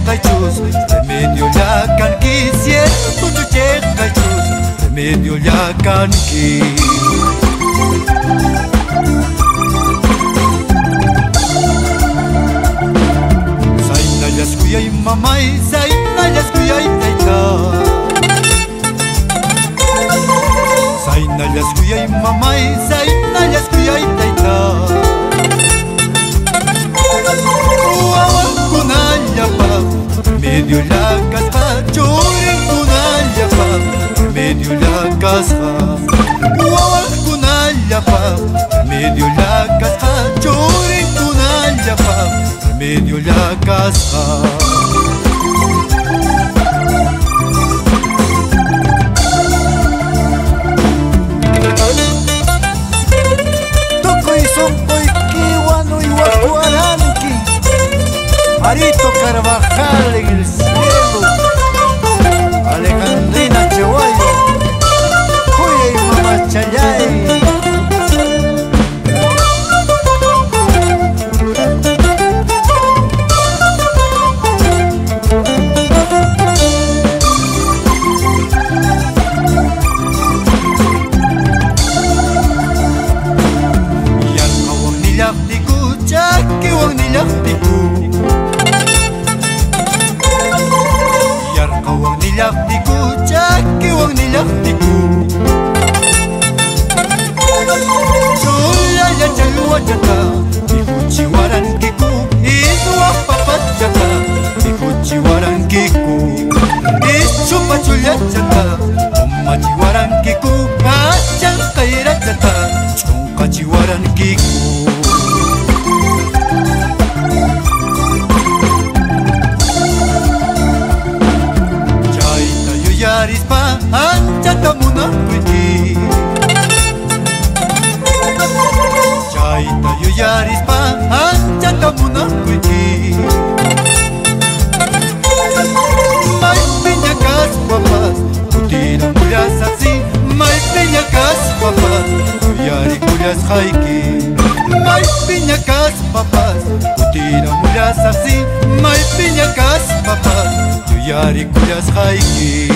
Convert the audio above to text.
chuchekaichus remedio llakanki, cierto chuchekaichus remedio llakanki. Saynallas kuyay mamay, saynallas kuyay tayta, saynallas kuyay mamay, saynallas kuyay tayta. Medio llakasqa churinkunallapaq medio llakasqa, wawakunallapaq medio llakasqa churinkunallapaq medio llakasqa. Tukuy sunquyki wanuywakuaranki, Marito Carvajal en el cielo, Alejandrina Cheguayo, Juya y Mama Chayay. Yarkawang nilaktiku, chakiwang nilaktiku, yarkawang nilaktiku, chakiwang nilaktiku. Chulaya chalwachata, ikuchiwarankiku, iswa papachata, ikuchiwarankiku. Ichupa chullachata, umachiwarankiku, achankairachata, chunkachiwarankiku. Yarispa anchata munakuyki, chayta yuyarispa anchata munakuyki. Maypi ñakas papas kutirambullas así, maypi ñakas papas yuyarikullas hayki. Maypi ñakas papas kutirambullas así, maypi ñakas papas yuyarikullas hayki.